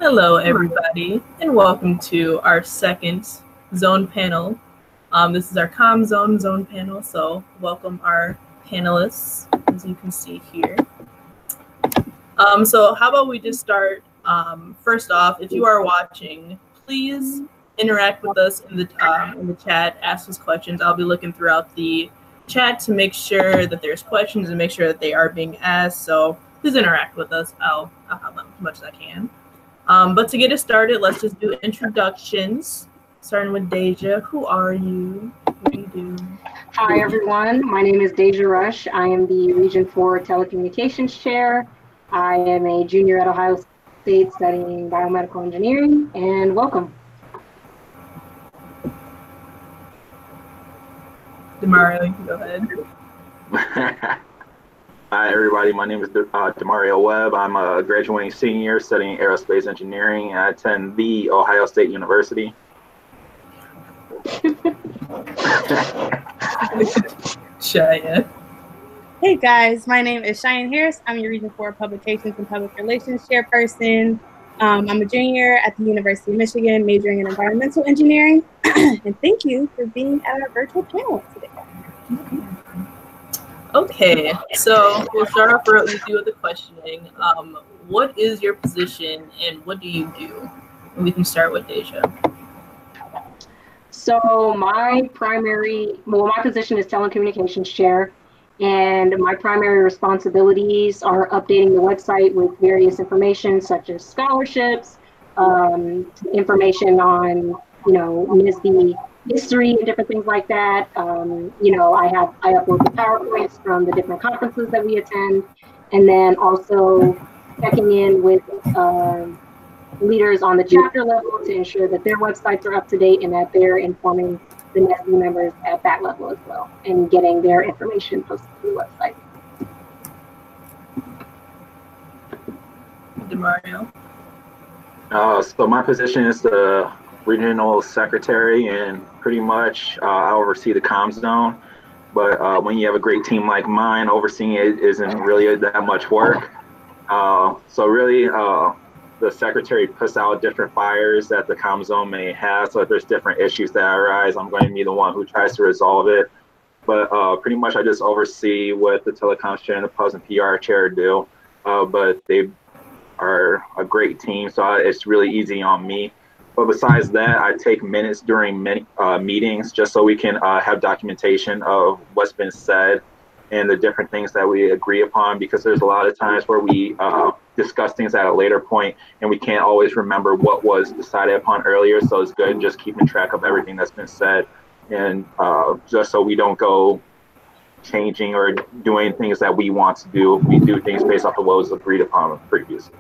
Hello, everybody, and welcome to our second zone panel. This is our zone panel, so welcome our panelists, as you can see here. So how about we just start, first off, if you are watching, please interact with us in the chat, ask us questions. I'll be looking throughout the chat to make sure that there's questions and make sure that they are being asked, so please interact with us. I'll help them as much as I can. But to get it started, let's just do introductions, starting with Deja. Who are you? What do you do? Hi, everyone. My name is Deja Rush. I am the Region 4 Telecommunications Chair. I am a junior at Ohio State studying biomedical engineering, and welcome. Demario, you can go ahead. Hi, everybody. My name is Demario Webb. I'm a graduating senior studying aerospace engineering, and I attend the Ohio State University. Cheyenne. Hey guys, my name is Cheyenne Harris. I'm your Region 4 Publications and Public Relations Chairperson. I'm a junior at the University of Michigan, majoring in environmental engineering. And thank you for being at our virtual panel today. Okay, so we'll start off with you with the questioning. What is your position and what do you do? And we can start with Deja. So my position is telecommunications chair, and my primary responsibilities are updating the website with various information such as scholarships, information on, NSBE history and different things like that. I upload the PowerPoints from the different conferences that we attend, and then also checking in with leaders on the chapter level to ensure that their websites are up to date and that they're informing the NSBE members at that level as well, and getting their information posted to the website. Demario. So my position is the regional secretary, and pretty much I oversee the comms zone. But when you have a great team like mine, overseeing it isn't really that much work. So really, the secretary puts out different fires that the comms zone may have. So if there's different issues that arise, I'm going to be the one who tries to resolve it. But pretty much I just oversee what the telecoms chair and the pubs and PR chair do. But they are a great team, so it's really easy on me. But besides that, I take minutes during many meetings just so we can have documentation of what's been said and the different things that we agree upon, because there's a lot of times where we discuss things at a later point and we can't always remember what was decided upon earlier. So it's good just keeping track of everything that's been said, and just so we don't go changing or doing things that we want to do. We do things based off of what was agreed upon previously.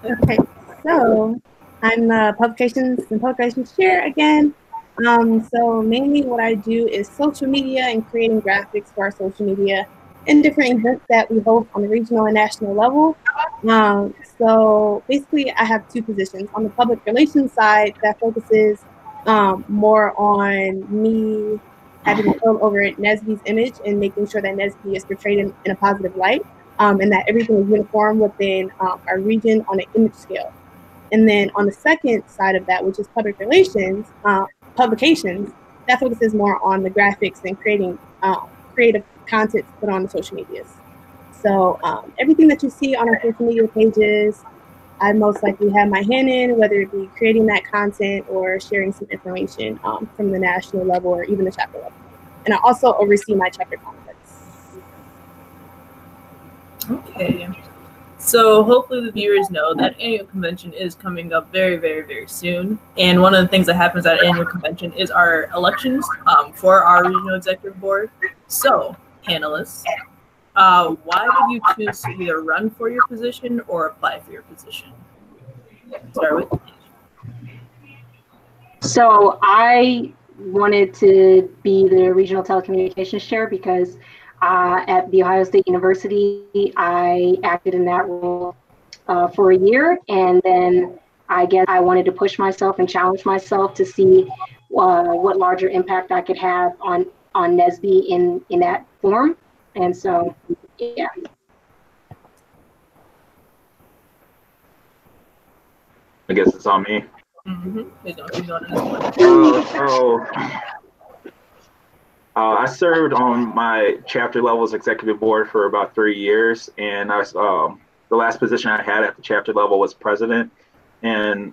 Okay, so I'm the Publications and Publications Chair again. So mainly what I do is social media and creating graphics for our social media and different events that we host on the regional and national level. So basically I have two positions. On the public relations side, that focuses more on me having control over NSBE's image and making sure that NSBE is portrayed in a positive light, and that everything is uniform within our region on an image scale. And then on the second side of that, which is public relations, publications, that focuses more on the graphics and creating creative content to put on the social medias. So everything that you see on our social media pages, I most likely have my hand in, whether it be creating that content or sharing some information from the national level or even the chapter level. And I also oversee my chapter conflicts. Okay. So hopefully the viewers know that annual convention is coming up very, very, very soon. And one of the things that happens at annual convention is our elections for our regional executive board. So, panelists, why did you choose to either run for your position or apply for your position? Start with. So I wanted to be the regional telecommunications chair because at The Ohio State University, I acted in that role for a year, and then I guess I wanted to push myself and challenge myself to see what larger impact I could have on NSBE in that form. And so, yeah. I guess it's on me. I served on my chapter level's executive board for about 3 years, and the last position I had at the chapter level was president. And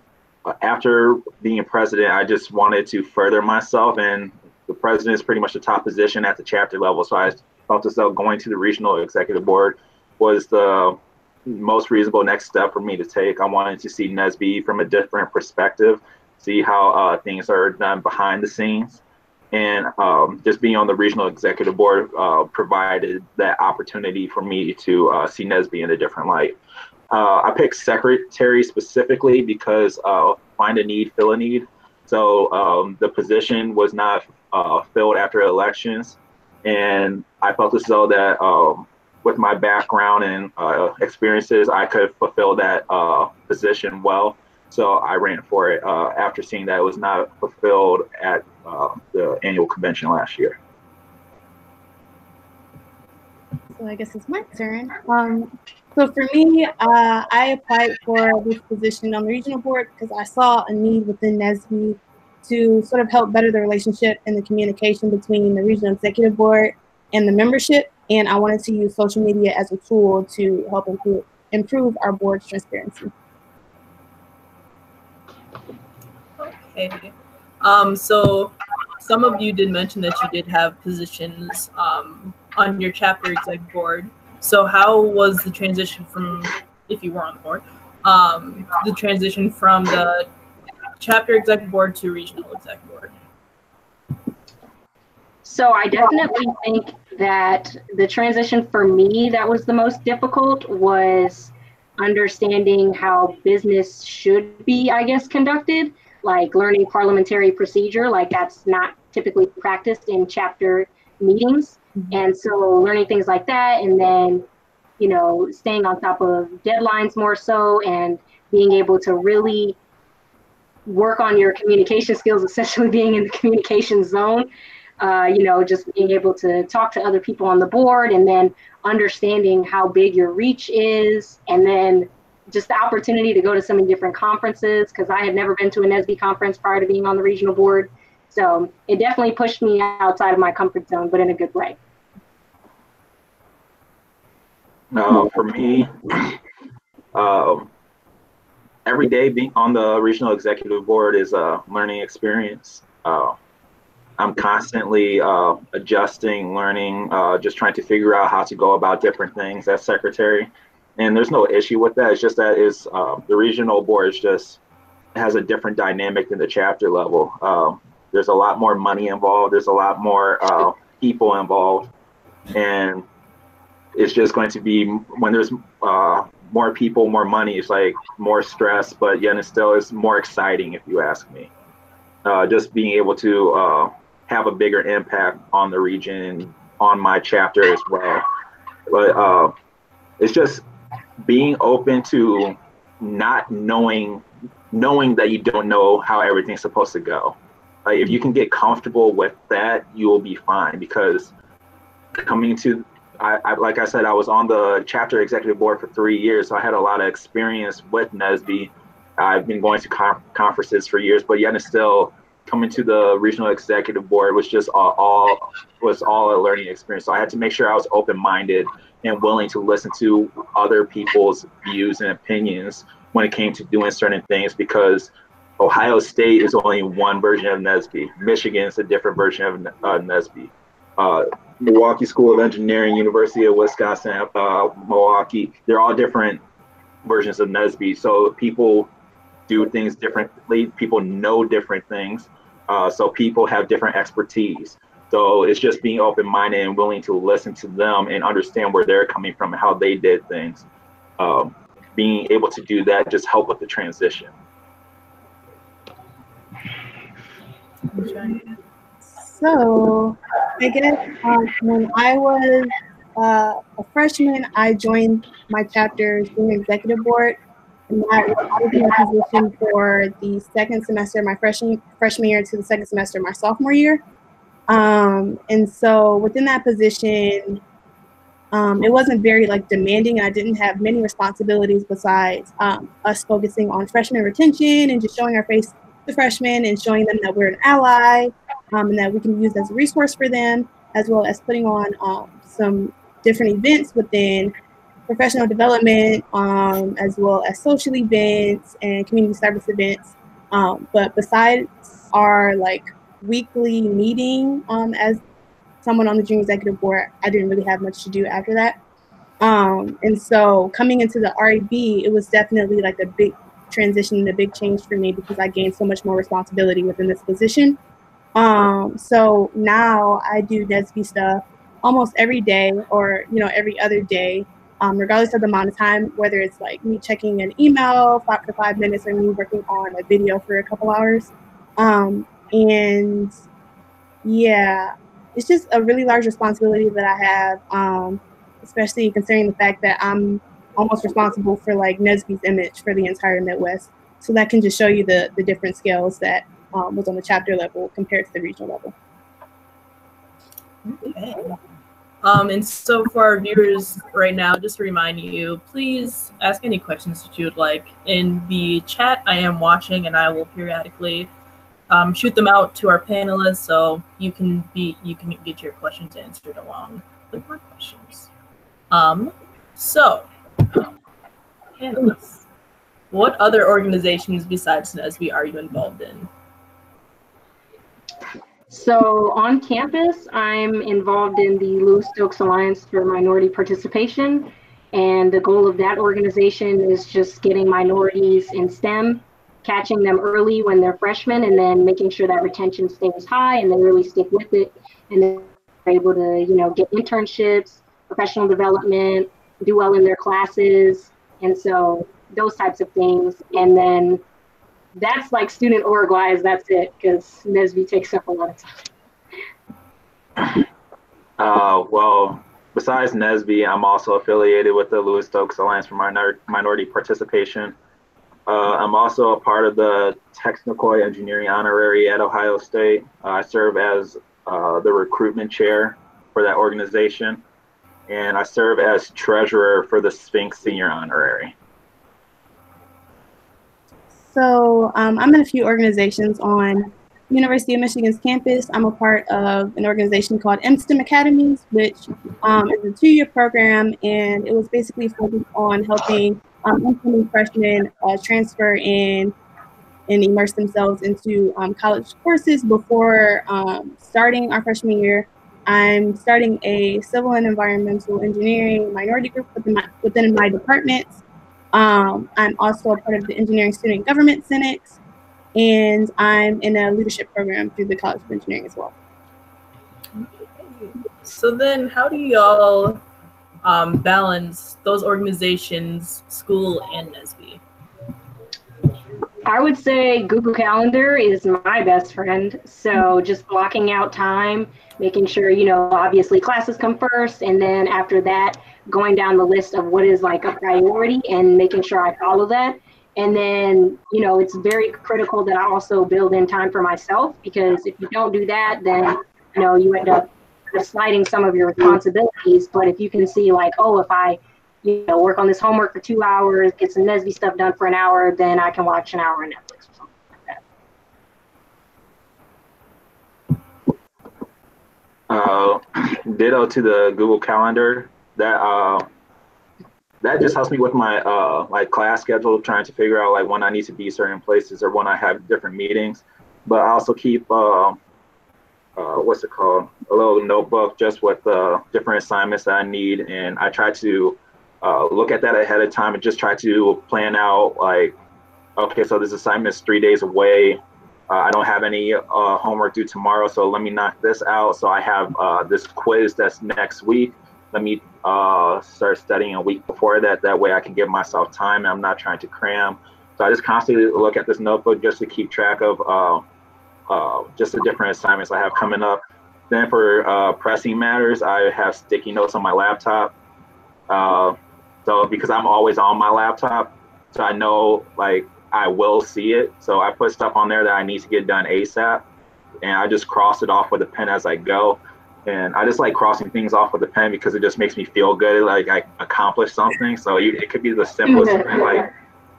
after being president, I just wanted to further myself, and the president is pretty much the top position at the chapter level. So I felt as though going to the regional executive board was the most reasonable next step for me to take. I wanted to see NSBE from a different perspective, see how things are done behind the scenes. And just being on the regional executive board provided that opportunity for me to see NSBE in a different light. I picked secretary specifically because find a need, fill a need. So the position was not filled after elections. And I felt as though that with my background and experiences, I could fulfill that position well. So I ran for it after seeing that it was not fulfilled at the annual convention last year. So I guess it's my turn. So for me, I applied for this position on the regional board because I saw a need within NSBE to sort of help better the relationship and the communication between the regional executive board and the membership. And I wanted to use social media as a tool to help improve our board's transparency. Okay. So some of you did mention that you did have positions on your chapter exec board. So how was the transition from, if you were on the board, the transition from the chapter exec board to regional exec board? So I definitely think that the transition for me that was the most difficult was understanding how business should be, I guess, conducted, like learning parliamentary procedure, like that's not typically practiced in chapter meetings. And so learning things like that, and then, you know, staying on top of deadlines more so, and being able to really work on your communication skills, essentially being in the communication zone, you know, just being able to talk to other people on the board, and then understanding how big your reach is, and then just the opportunity to go to so many different conferences, because I had never been to an NSBE conference prior to being on the regional board. So it definitely pushed me outside of my comfort zone, but in a good way. For me, every day being on the regional executive board is a learning experience. I'm constantly adjusting, learning, just trying to figure out how to go about different things as secretary. And there's no issue with that. It's just that the regional board is just has a different dynamic than the chapter level. There's a lot more money involved. There's a lot more people involved. And it's just going to be, when there's more people, more money, it's like more stress, but yet it still is more exciting, if you ask me. Just being able to have a bigger impact on the region, on my chapter as well. But it's just being open to not knowing that you don't know how everything's supposed to go. Like, if you can get comfortable with that, you will be fine. Because coming to, like I said, I was on the chapter executive board for 3 years, so I had a lot of experience with NSBE. I've been going to conferences for years, but yet it's still coming to the regional executive board was just all a learning experience. So I had to make sure I was open-minded and willing to listen to other people's views and opinions when it came to doing certain things, because Ohio State is only one version of NSBE. Michigan is a different version of NSBE. Milwaukee School of Engineering, University of Wisconsin, Milwaukee, they're all different versions of NSBE. So people do things differently. People know different things. So people have different expertise. So it's just being open-minded and willing to listen to them and understand where they're coming from and how they did things. Being able to do that just help with the transition. So I guess when I was a freshman, I joined my chapter's junior executive board, and I was in a position for the second semester, my freshman year to the second semester, my sophomore year. And so within that position, It wasn't very like demanding. I didn't have many responsibilities besides us focusing on freshman retention and just showing our face to freshmen and showing them that we're an ally and that we can use as a resource for them, as well as putting on some different events within professional development, as well as social events and community service events. But besides our like weekly meeting as someone on the junior executive board, I didn't really have much to do after that. And so coming into the REB, it was definitely like a big transition and a big change for me because I gained so much more responsibility within this position. So now I do NSBE stuff almost every day or, you know, every other day, regardless of the amount of time, whether it's like me checking an email for 5 minutes or me working on a video for a couple hours. And yeah, it's just a really large responsibility that I have, especially considering the fact that I'm almost responsible for like NSBE's image for the entire Midwest. So that can just show you the different scales that was on the chapter level compared to the regional level. Okay. And so for our viewers right now, just to remind you, please ask any questions that you would like. In the chat, I am watching and I will periodically shoot them out to our panelists so you can get your questions answered along with my questions. So, panelists, what other organizations besides NSBE are you involved in? So on campus, I'm involved in the Lewis-Stokes Alliance for Minority Participation. And the goal of that organization is just getting minorities in STEM, catching them early when they're freshmen, and then making sure that retention stays high and they really stick with it. And they're able to, you know, get internships, professional development, do well in their classes. And so those types of things. And then that's like student org wise, that's it, because NSBE takes up a lot of time. Well, besides NSBE, I'm also affiliated with the Lewis-Stokes Alliance for Minority Participation. I'm also a part of the Technical Engineering Honorary at Ohio State. I serve as the recruitment chair for that organization, and I serve as treasurer for the Sphinx Senior Honorary. So I'm in a few organizations on University of Michigan's campus. I'm a part of an organization called MSTEM Academies, which is a 2-year program, and it was basically focused on helping incoming freshmen transfer in and immerse themselves into college courses before starting our freshman year. I'm starting a civil and environmental engineering minority group within my department. I'm also a part of the Engineering Student Government Senate, and I'm in a leadership program through the College of Engineering as well. So then how do y'all balance those organizations, school and NSBE? I would say Google Calendar is my best friend. So just blocking out time, making sure, you know, obviously classes come first, and then after that, going down the list of what is like a priority and making sure I follow that. And then, you know, it's very critical that I also build in time for myself, because if you don't do that, then, you know, you end up sliding some of your responsibilities. But if you can see like, oh, if I, you know, work on this homework for 2 hours, get some NSBE stuff done for an hour, then I can watch an hour on Netflix or something like that. Ditto to the Google Calendar. That just helps me with my like class schedule, trying to figure out like when I need to be certain places or when I have different meetings. But I also keep what's it called, a little notebook just with different assignments that I need, and I try to look at that ahead of time and just try to plan out like, okay, so this assignment is 3 days away. I don't have any homework due tomorrow, so let me knock this out. So I have this quiz that's next week. Let me start studying a week before that. That way I can give myself time and I'm not trying to cram. So I just constantly look at this notebook just to keep track of just the different assignments I have coming up. Then for pressing matters, I have sticky notes on my laptop. So because I'm always on my laptop, so I know like I will see it. So I put stuff on there that I need to get done ASAP, and I just cross it off with a pen as I go. And I just like crossing things off with a pen because it just makes me feel good, like I accomplished something. So it could be the simplest thing. Like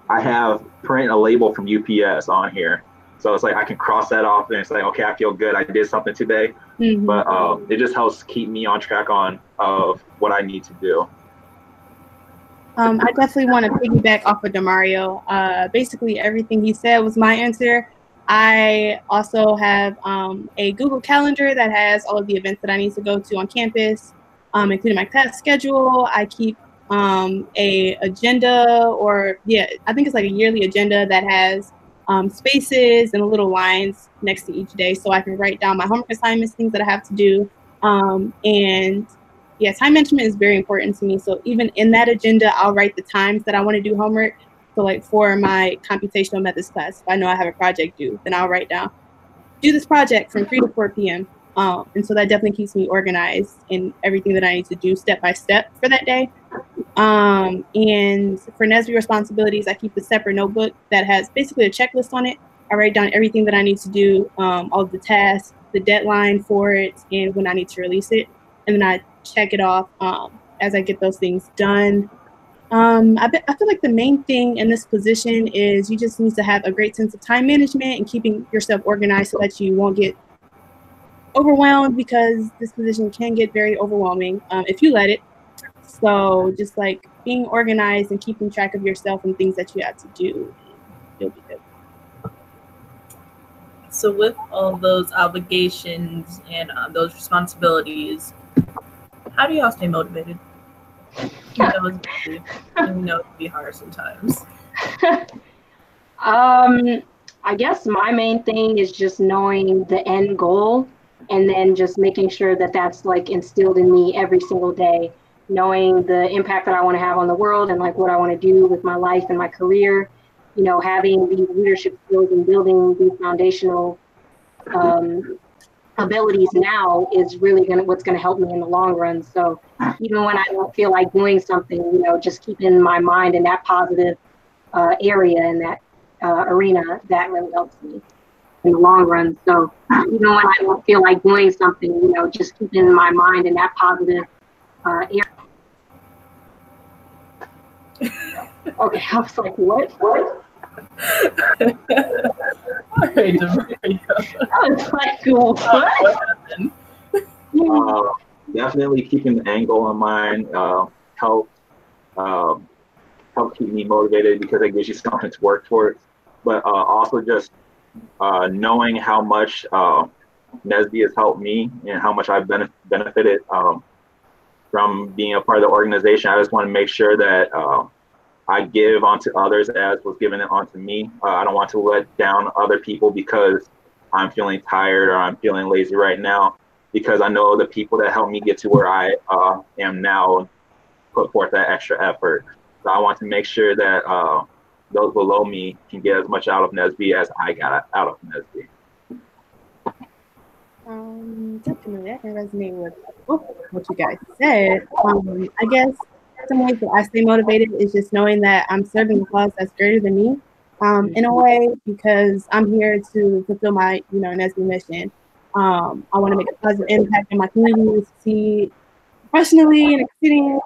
I have print a label from UPS on here. So it's like I can cross that off and it's like, okay, I feel good. I did something today. Mm-hmm. But it just helps keep me on track of what I need to do. I definitely want to piggyback off of Demario. Basically, everything he said was my answer. I also have a Google Calendar that has all of the events that I need to go to on campus, including my class schedule. I keep a agenda, or I think it's like a yearly agenda that has spaces and little lines next to each day, so I can write down my homework assignments, things that I have to do, and yeah, time management is very important to me. So even in that agenda, I'll write the times that I want to do homework. So like for my computational methods class, if I know I have a project due, then I'll write down, do this project from 3 to 4 p.m. And so that definitely keeps me organized in everything that I need to do step by step for that day. And for NSBE responsibilities, I keep a separate notebook that has basically a checklist on it. I write down everything that I need to do, all of the tasks, the deadline for it, and when I need to release it. And then I check it off as I get those things done. I feel like the main thing in this position is you just need to have a great sense of time management and keeping yourself organized so that you won't get overwhelmed, because this position can get very overwhelming if you let it. So just like being organized and keeping track of yourself and things that you have to do, you'll be good. So with all those obligations and those responsibilities, how do y'all stay motivated? You know it can be hard sometimes. I guess my main thing is just knowing the end goal, and then just making sure that that's like instilled in me every single day, knowing the impact that I want to have on the world and like what I want to do with my life and my career. You know, having these leadership skills and building these foundational abilities now is really what's going to help me in the long run. So even when I don't feel like doing something, you know, just keeping my mind in that positive area and that arena, that really helps me in the long run. So even when I don't feel like doing something, you know, just keeping my mind in that positive area. Okay, I was like, what? All right, I was like, what happened? Definitely keeping the end goal in mind help keep me motivated because it gives you something to work towards. But also just knowing how much NSBE has helped me and how much I've benefited from being a part of the organization. I just want to make sure that I give onto others as was given it onto me. I don't want to let down other people because I'm feeling tired or I'm feeling lazy right now, because I know the people that helped me get to where I am now put forth that extra effort. So I want to make sure that those below me can get as much out of NSBE as I got out of NSBE. Definitely, I can resonate with what you guys said. I guess some ways that I stay motivated is just knowing that I'm serving a cause that's greater than me, in a way, because I'm here to fulfill my, NSBE mission. I want to make a positive impact in my community, succeed professionally and exceeding,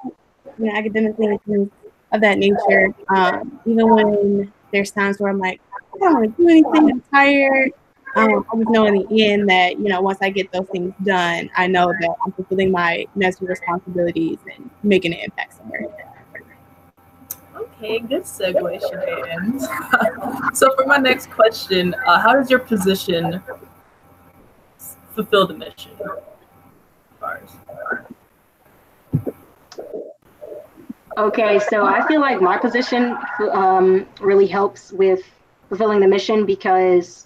academically and things of that nature. Even when there's times where I'm like, I don't want to do anything, I'm tired. I just know in the end that, once I get those things done, I know that I'm fulfilling my NSBE responsibilities and making an impact somewhere. Okay, good segue, Sinead. So for my next question, how does your position fulfill the mission? Okay, so I feel like my position really helps with fulfilling the mission, because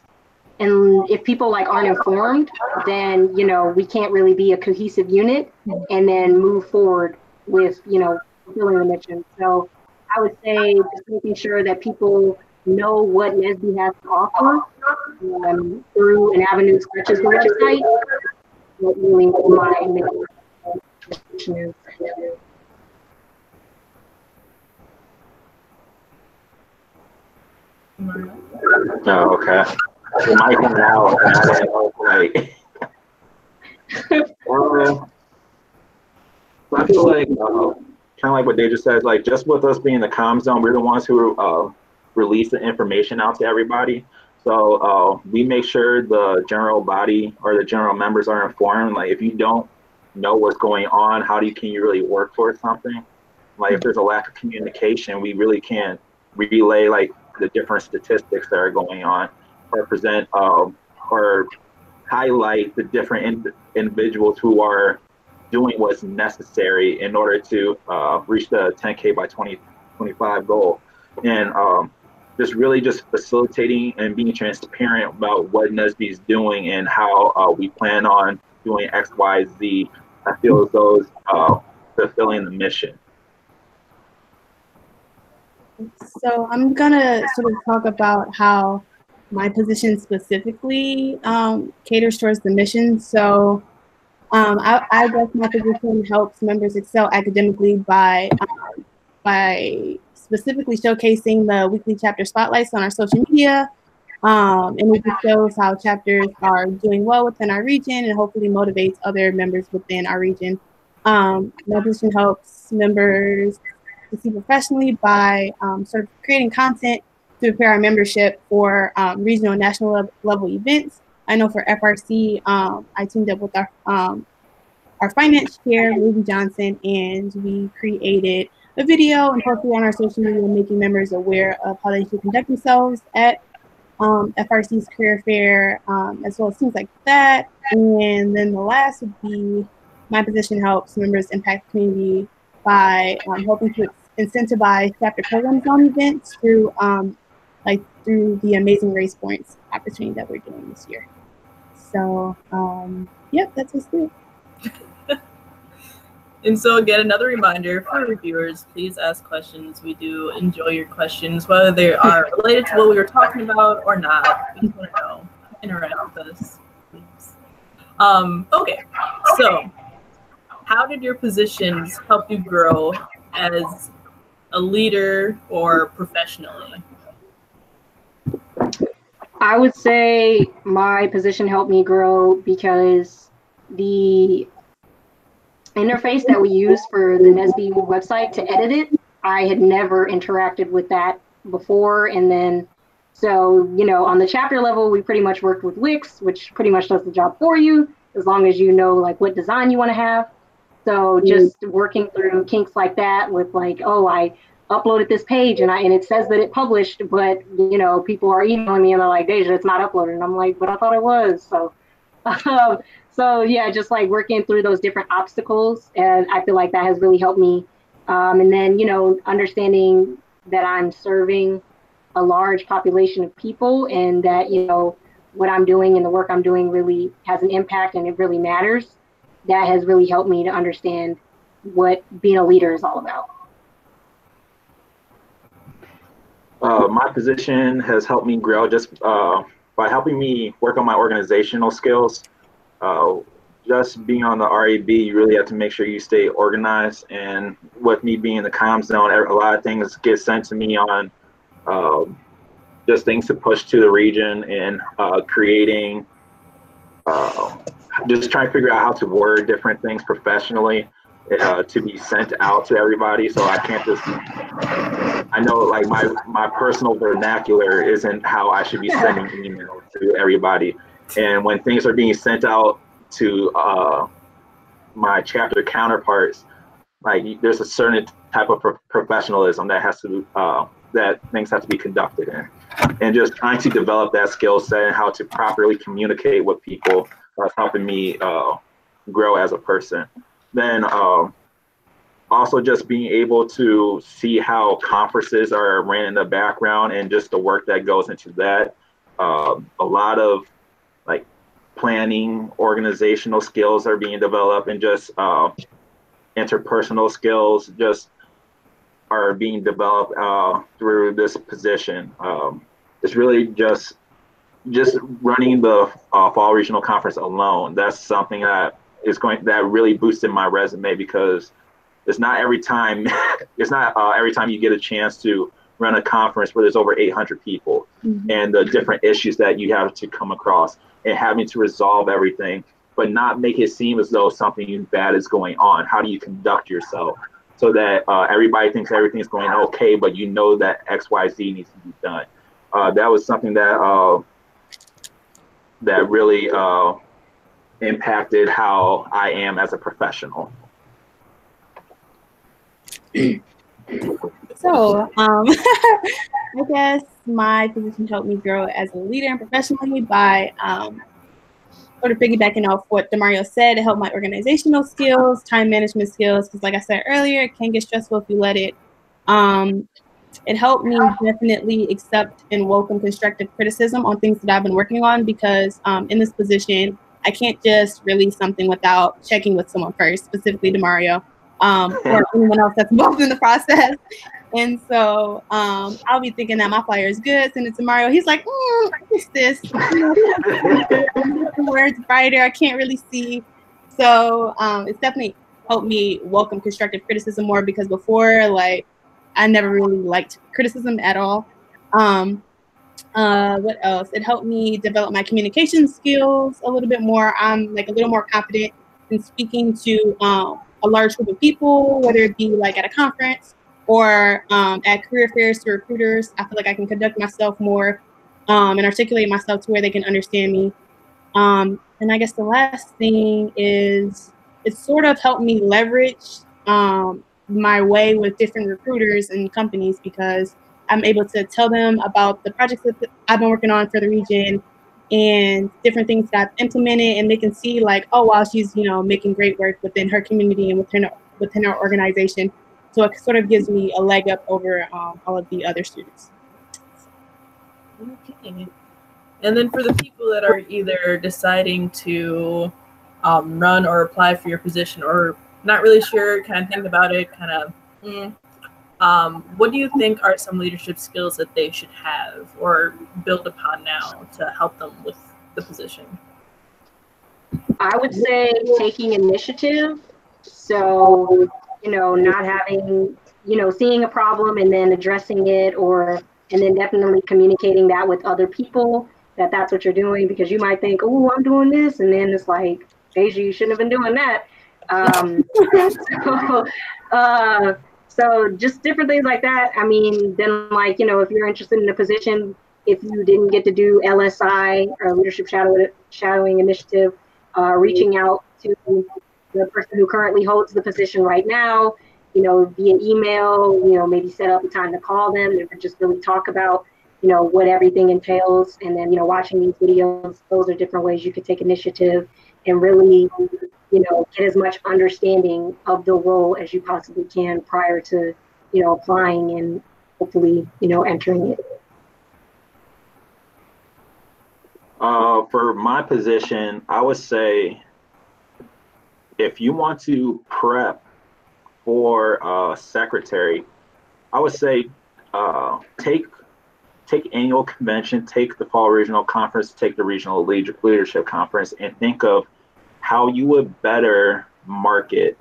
if people aren't informed, then we can't really be a cohesive unit and then move forward with fulfilling the mission. So I would say just making sure that people know what NSBE has to offer through an avenue such as the website. What really my mission is. Oh, okay. The mic went out, and I didn't know, feel like kind of like what they just said, like just with us being the comm zone, we're the ones who release the information out to everybody. So we make sure the general body or the general members are informed. Like if you don't know what's going on, can you really work towards something? Like if there's a lack of communication, we really can't relay like the different statistics that are going on, or present or highlight the different individuals who are doing what's necessary in order to reach the 10K by 2025 goal. And just really just facilitating and being transparent about what NSBE is doing and how we plan on doing X, Y, Z. I feel as though fulfilling the mission. So I'm gonna sort of talk about how my position specifically caters towards the mission. So I guess my position helps members excel academically by specifically showcasing the weekly chapter spotlights on our social media. And it just shows how chapters are doing well within our region and hopefully motivates other members within our region. My position helps members succeed professionally by sort of creating content to prepare our membership for regional and national level events. I know for FRC, I teamed up with our finance chair, Ruby Johnson, and we created a video and posted on our social media, making members aware of how they should conduct themselves at FRC's career fair, as well as things like that. And then the last would be my position helps members impact the community by helping to incentivize chapter programs on events through through the Amazing Race Points opportunity that we're doing this year. So, yep, that's what's good. And so again, another reminder for reviewers, please ask questions. We do enjoy your questions, whether they are related to what we were talking about or not. We just want to know, interact with us, please. Okay, so how did your positions help you grow as a leader or professionally? I would say my position helped me grow because the interface that we use for the NSBE website to edit it, I had never interacted with that before. And then, so, you know, on the chapter level, we pretty much worked with Wix, which pretty much does the job for you, as long as you know, like, what design you want to have. So just working through kinks like that with like, oh, I uploaded this page and it says that it published, but, you know, people are emailing me and they're like, Deja, it's not uploaded. And I'm like, but I thought it was. So, so yeah, just like working through those different obstacles. And I feel like that has really helped me. And then, you know, understanding that I'm serving a large population of people and that, you know, what I'm doing and the work I'm doing really has an impact and it really matters. That has really helped me to understand what being a leader is all about. My position has helped me grow just by helping me work on my organizational skills. Just being on the RAB, you really have to make sure you stay organized. And with me being in the comm zone, a lot of things get sent to me on just things to push to the region and creating, just trying to figure out how to word different things professionally to be sent out to everybody. So I can't just, I know like my personal vernacular isn't how I should be sending emails to everybody. And when things are being sent out to my chapter counterparts, like there's a certain type of professionalism that has to that things have to be conducted in, and just trying to develop that skill set and how to properly communicate with people that's helping me grow as a person. Then also just being able to see how conferences are ran in the background and just the work that goes into that. A lot of like planning, organizational skills are being developed, and just interpersonal skills just are being developed through this position. It's really just running the Fall Regional Conference alone. That's something that really boosted my resume, because it's not every time every time you get a chance to run a conference where there's over 800 people, and the different issues that you have to come across and having to resolve everything. but not make it seem as though something bad is going on? How do you conduct yourself so that everybody thinks everything's going okay, but you know that XYZ needs to be done? That was something that that really impacted how I am as a professional. So, I guess my position helped me grow as a leader and professionally by sort of piggybacking off what Demario said. It helped my organizational skills, time management skills, because like I said earlier, it can get stressful if you let it. It helped me definitely accept and welcome constructive criticism on things that I've been working on, because in this position, I can't just release something without checking with someone first, specifically Demario, or anyone else that's involved in the process. And so I'll be thinking that my flyer is good, send it to Mario. He's like, what's this? The words brighter, I can't really see. So it's definitely helped me welcome constructive criticism more, because before, like, I never really liked criticism at all. What else? It helped me develop my communication skills a little bit more. I'm like a little more confident in speaking to a large group of people, whether it be like at a conference or at career fairs to recruiters. I feel like I can conduct myself more and articulate myself to where they can understand me. And I guess the last thing is it sort of helped me leverage my way with different recruiters and companies, because I'm able to tell them about the projects that I've been working on for the region and different things that I've implemented, and they can see like, oh wow, she's making great work within her community and within her organization. So it sort of gives me a leg up over all of the other students. Okay. And then for the people that are either deciding to run or apply for your position, or not really sure, kind of think about it, kind of, what do you think are some leadership skills that they should have or build upon now to help them with the position? I would say taking initiative. So, not having, seeing a problem and then addressing it, and then definitely communicating that with other people, that that's what you're doing, because you might think, oh, I'm doing this. And then it's like, Deja, you shouldn't have been doing that. So just different things like that. I mean, then like, if you're interested in a position, if you didn't get to do LSI or Leadership Shadowing Initiative, reaching out to the person who currently holds the position right now, via email, maybe set up a time to call them and just really talk about, what everything entails. And then, watching these videos, those are different ways you could take initiative and really, get as much understanding of the role as you possibly can prior to, applying and hopefully, entering it. For my position, I would say if you want to prep for secretary, I would say take annual convention, take the fall regional conference, take the regional leadership conference, and think of how you would better market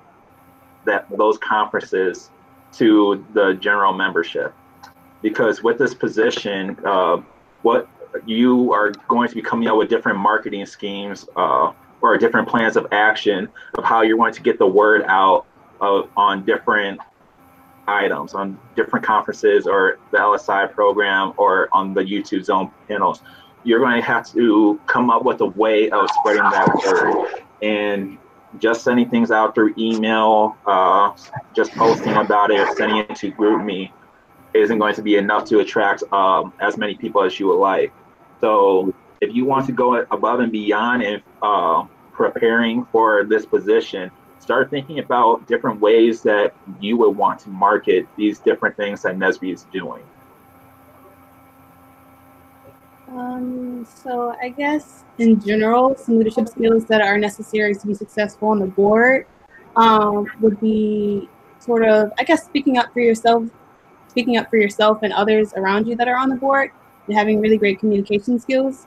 those conferences to the general membership. Because with this position, what you are going to be coming out with different marketing schemes or different plans of action of how you're going to get the word out on different items, on different conferences or the LSI program or on the YouTube Zone panels. You're going to have to come up with a way of spreading that word. And just sending things out through email, just posting about it or sending it to GroupMe isn't going to be enough to attract as many people as you would like. So if you want to go above and beyond in preparing for this position, start thinking about different ways that you would want to market these different things that NSBE is doing. So I guess in general, some leadership skills that are necessary to be successful on the board would be sort of, I guess, speaking up for yourself and others around you that are on the board, and having really great communication skills,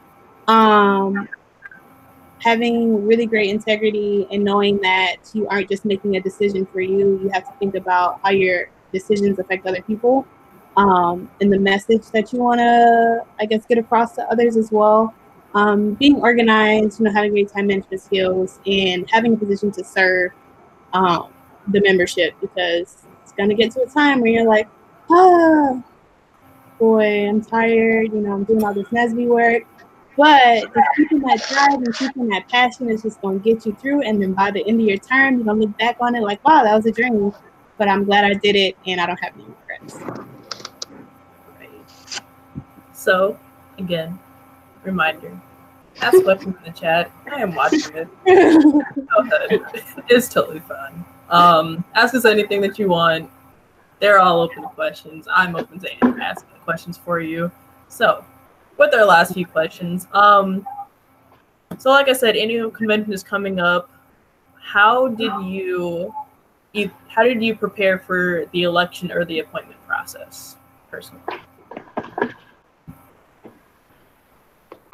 having really great integrity and knowing that you aren't just making a decision for you. You have to think about how your decisions affect other people. And the message that you want to, I guess, get across to others as well. being organized, having great time management skills, and having a position to serve the membership, because it's going to get to a time where you're like, ah, boy, I'm tired, I'm doing all this NSBE work. But just keeping that drive and keeping that passion is just going to get you through. And then by the end of your term, you're going to look back on it like, wow, that was a journey. But I'm glad I did it, and I don't have any regrets. Right. So, again, reminder, ask questions in the chat. I am watching it. Go ahead. It's totally fun. Ask us anything that you want. They're all open questions. I'm open to asking questions for you. So, with our last few questions, so like I said, annual convention is coming up. How did you prepare for the election or the appointment process, personally?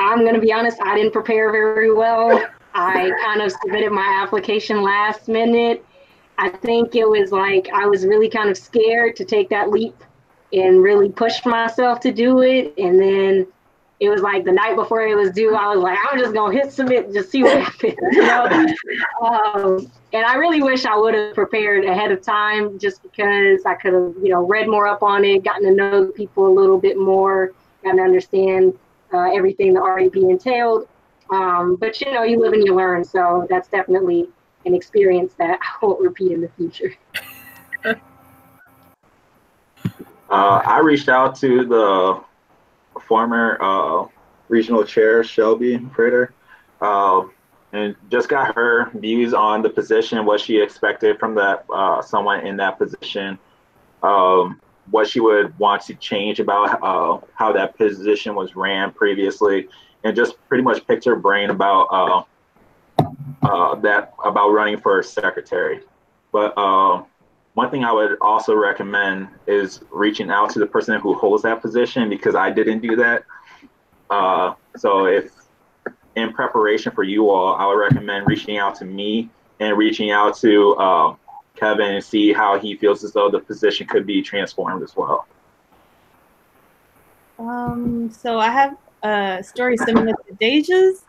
I'm going to be honest, I didn't prepare very well. I kind of submitted my application last minute. I think it was like I was really kind of scared to take that leap and really push myself to do it. And then it was like the night before it was due, I was like, I'm just going to hit submit and just see what happens. And I really wish I would have prepared ahead of time, just because I could have, read more up on it, gotten to know the people a little bit more, gotten to understand everything the REP entailed. But you live and you learn. So that's definitely an experience that I won't repeat in the future. I reached out to the former regional chair, Shelby Prater, and just got her views on the position, what she expected from that someone in that position, what she would want to change about how that position was ran previously, and just pretty much picked her brain about about running for secretary. But one thing I would also recommend is reaching out to the person who holds that position, because I didn't do that. So if in preparation for you all, I would recommend reaching out to me and reaching out to Kevin and see how he feels as though the position could be transformed as well. So I have a story similar to Deja's,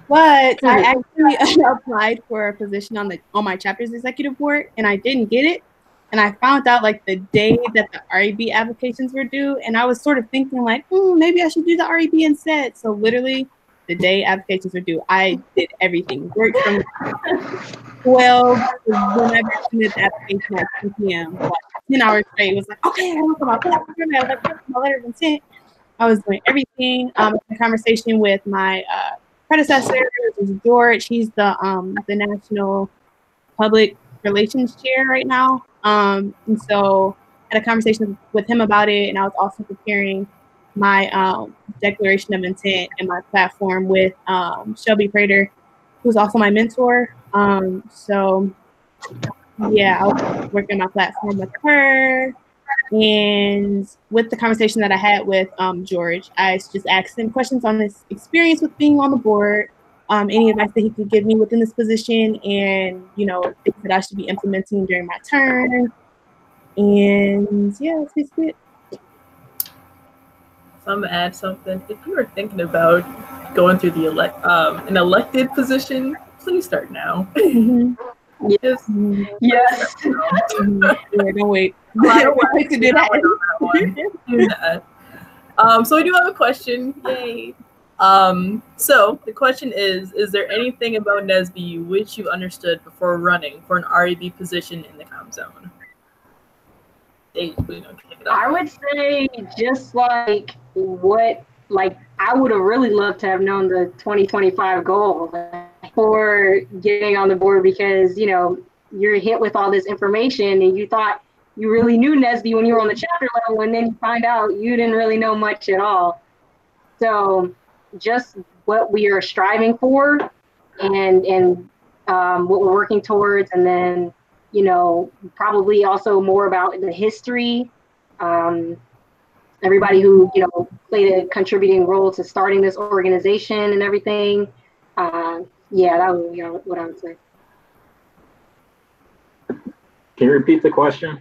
but I actually applied for a position on my chapter's executive board, and I didn't get it. And I found out like the day that the REB applications were due, and I was sort of thinking like, maybe I should do the REB instead. So literally, the day applications were due, I did everything. Worked from 12 to whenever I submitted the application at 2 p.m. Like 10 hours straight. It was like, okay, I look at my platform, I was like, my letter of intent. I was doing everything. A conversation with my predecessor, which is George. He's the national public relations chair right now. And so I had a conversation with him about it, and I was also preparing my declaration of intent and my platform with Shelby Prater, who's also my mentor. So yeah, I was working my platform with her. And with the conversation that I had with George, I just asked him questions on his experience with being on the board, any advice that he could give me within this position, and things that I should be implementing during my term. And yeah, that's basically it. So I'm gonna add something. If you are thinking about going through the an elected position, please start now. Mm-hmm. Yes. Yes. Yeah, don't wait. I don't wait to do that. So we do have a question. Yay. So the question is there anything about NSBE which you understood before running for an REB position in the comm zone? I would say just like I would have really loved to have known the 2025 goal for getting on the board, because you're hit with all this information and you thought you really knew NSBE when you were on the chapter level, and then you find out you didn't really know much at all. So just what we are striving for and what we're working towards, and then probably also more about the history, everybody who played a contributing role to starting this organization and everything. Yeah, that would be what I would say. Can you repeat the question?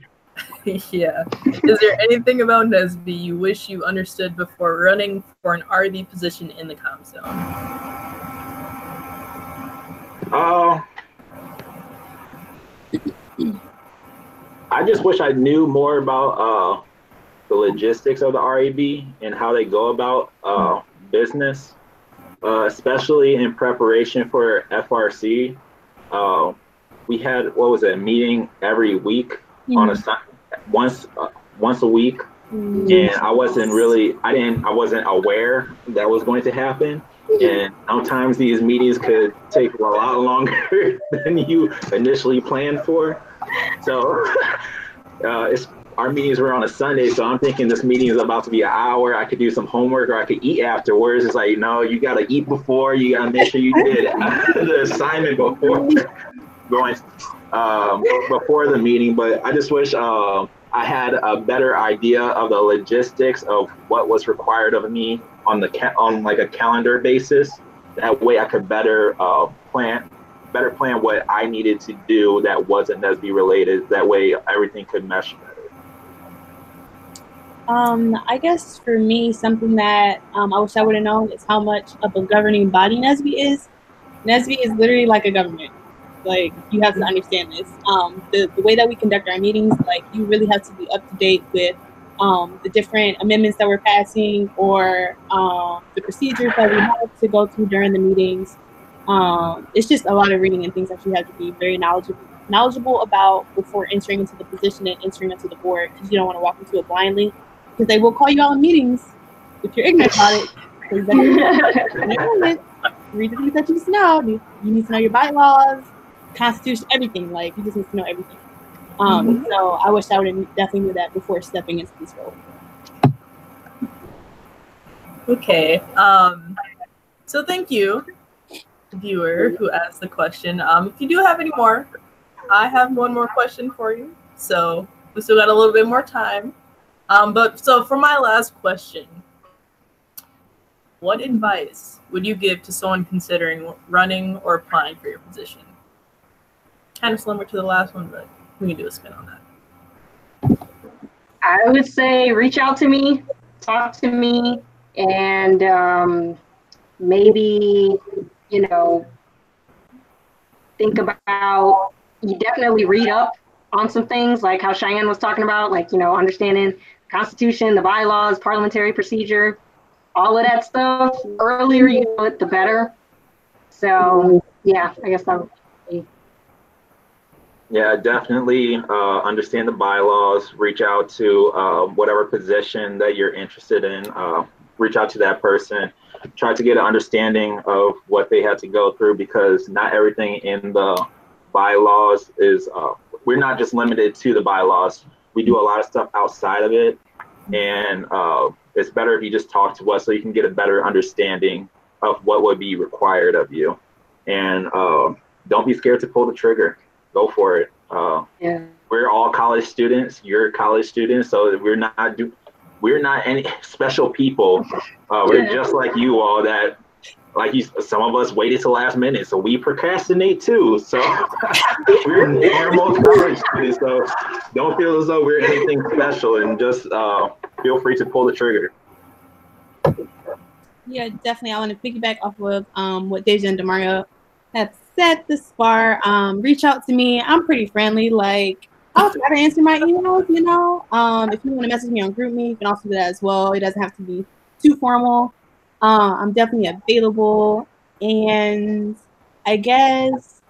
Yeah. Is there anything about NSBE you wish you understood before running for an RD position in the comm zone? I just wish I knew more about the logistics of the RAB and how they go about business, especially in preparation for FRC. We had, a meeting every week on a once a week, and I wasn't aware that was going to happen. And sometimes these meetings could take a lot longer than you initially planned for. So our meetings were on a Sunday, so I'm thinking this meeting is about to be an hour. I could do some homework or I could eat afterwards. It's like, no, you got to eat before. You got to make sure you did the assignment before going before the meeting. But I just wish I had a better idea of the logistics of what was required of me on like a calendar basis. That way I could better plan what I needed to do that wasn't NSBE related. That way everything could mesh better. I guess for me, something that I wish I would have known is how much of a governing body NSBE is. NSBE is literally like a government. Like, you have to understand this. The way that we conduct our meetings, like, you really have to be up to date with the different amendments that we're passing, or the procedures that we have to go through during the meetings. It's just a lot of reading and things that you have to be very knowledgeable about before entering into the position and entering into the board, because you don't want to walk into it blindly, because they will call you out in meetings if you're ignorant about it. So you better read the things that you need to know. You need to know your bylaws, Constitution, everything. Like, you just need to know everything. So I wish I would have definitely knew that before stepping into this role. Okay. So thank you, viewer who asked the question. If you do have any more, I have one more question for you. So we still got a little bit more time. But so for my last question, what advice would you give to someone considering running or applying for your position? Kind of similar to the last one, but we can do a spin on that. I would say reach out to me, talk to me, and maybe, think about, you definitely read up on some things like how Cheyenne was talking about, like, understanding the Constitution, the bylaws, parliamentary procedure, all of that stuff. Earlier you know it, the better. So yeah, I guess that would be. Yeah, definitely understand the bylaws, reach out to whatever position that you're interested in, reach out to that person, try to get an understanding of what they had to go through, because not everything in the bylaws is, we're not just limited to the bylaws. We do a lot of stuff outside of it, and it's better if you just talk to us so you can get a better understanding of what would be required of you. And don't be scared to pull the trigger. Go for it. Yeah. We're all college students. You're college students, so we're not any special people. We're just like you all. That, like some of us waited till last minute, so we procrastinate too. So we're normal college students. So don't feel as though we're anything special, and just feel free to pull the trigger. Yeah, definitely. I want to piggyback off of what Deja and Demario have said this far. Reach out to me. I'm pretty friendly. Like, I'll try to answer my emails, If you want to message me on GroupMe, you can also do that as well. It doesn't have to be too formal. I'm definitely available. And I guess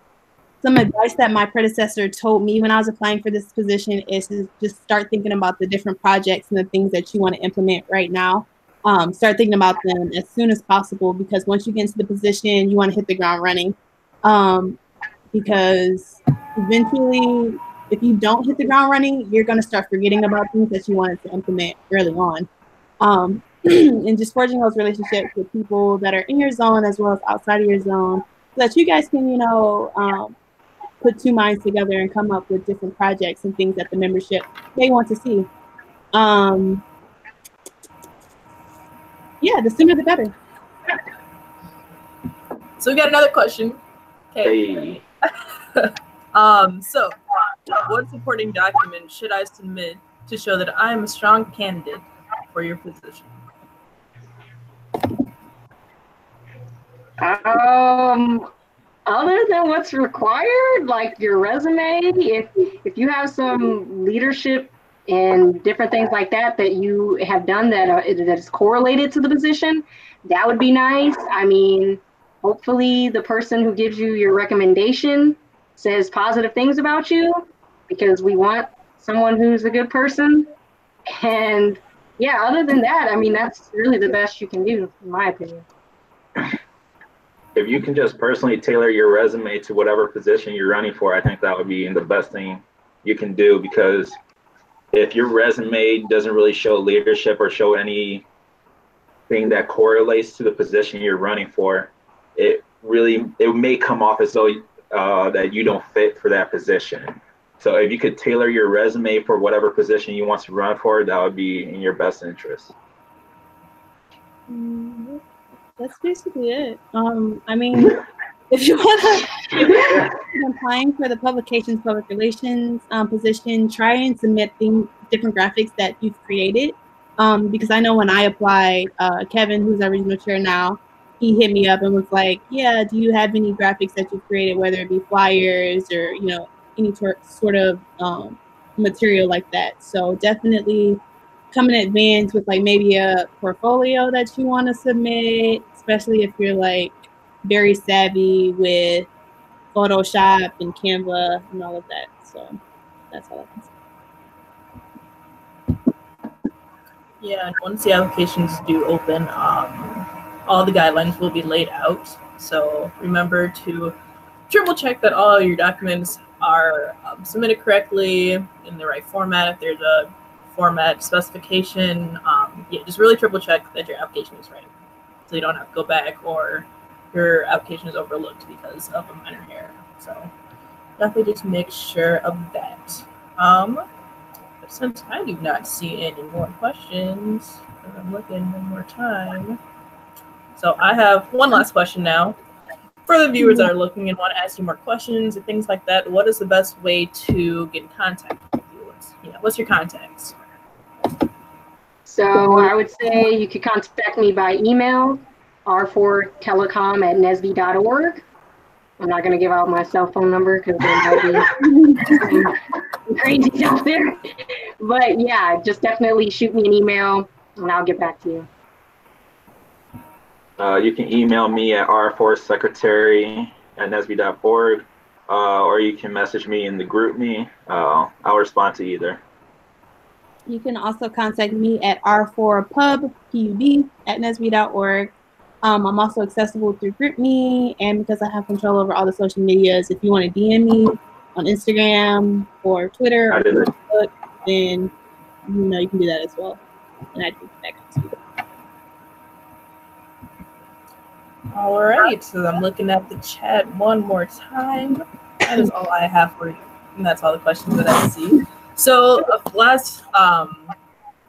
some advice that my predecessor told me when I was applying for this position is to just start thinking about the different projects and the things that you want to implement right now. Start thinking about them as soon as possible, because once you get into the position, you want to hit the ground running. Because eventually, if you don't hit the ground running, you're going to start forgetting about things that you wanted to implement early on. And just forging those relationships with people that are in your zone as well as outside of your zone, so that you guys can, put two minds together and come up with different projects and things that the membership may want to see. Yeah, the sooner the better. So we got another question. Okay. Hey. So what supporting document should I submit to show that I am a strong candidate for your position? Other than what's required, like your resume, if you have some leadership and different things like that that you have done that is correlated to the position, that would be nice. I mean, hopefully the person who gives you your recommendation says positive things about you, because we want someone who's a good person. And yeah, other than that, I mean, that's really the best you can do, in my opinion. If you can just personally tailor your resume to whatever position you're running for, I think that would be the best thing you can do, because if your resume doesn't really show leadership or show anything that correlates to the position you're running for, it may come off as though that you don't fit for that position. So if you could tailor your resume for whatever position you want to run for, that would be in your best interest. That's basically it. I mean, if you want to applying for the publications, public relations position, try and submit different graphics that you've created. Because I know when I applied, Kevin, who's our regional chair now, he hit me up and was like, yeah, do you have any graphics that you've created, whether it be flyers or, you know, any sort of material like that. So definitely come in advance with like maybe a portfolio that you want to submit, especially if you're like very savvy with Photoshop and Canva and all of that. So that's all I can say. Yeah, and once the applications do open, all the guidelines will be laid out. So remember to triple check that all your documents are submitted correctly in the right format. If there's a format specification, yeah, just really triple check that your application is right, so you don't have to go back or your application is overlooked because of a minor error. So definitely just make sure of that. But since I do not see any more questions, I'm looking one more time. So I have one last question now. For the viewers that are looking and want to ask you more questions and things like that, what is the best way to get in contact with you? What's your contacts? So I would say you could contact me by email, r4telecom@nsbe.org. I'm not going to give out my cell phone number because there might be some crazy out there. But yeah, just definitely shoot me an email and I'll get back to you. You can email me at r4secretary@nsbe.org, or you can message me in the group me. I'll respond to either. You can also contact me at r4pub@nsbe.org. I'm also accessible through GroupMe, and because I have control over all the social medias, if you want to DM me on Instagram or Twitter or Facebook, then you can do that as well. And I do that to you. All right, so I'm looking at the chat one more time. That is all I have for you, and that's all the questions that I see. So last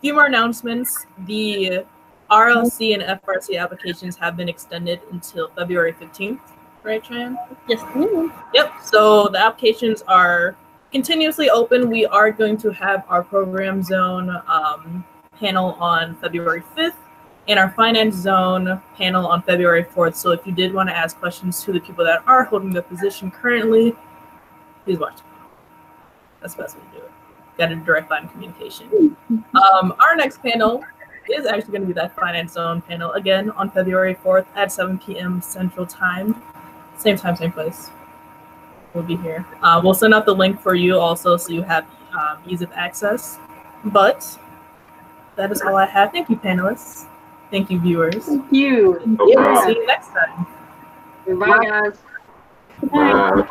few more announcements. The RLC and FRC applications have been extended until February 15th, right, Cheyenne? Yes, ma'am. Yep, so the applications are continuously open. We are going to have our program zone panel on February 5th and our finance zone panel on February 4th. So if you did want to ask questions to the people that are holding the position currently, please watch. That's the best way to do it. Got a direct line of communication. Our next panel is actually going to be that finance zone panel again on February 4th at 7 p.m. Central Time. Same time, same place. We'll be here. We'll send out the link for you also so you have ease of access. But that is all I have. Thank you, panelists. Thank you, viewers. Thank you. We'll see you next time. Bye, guys. Bye.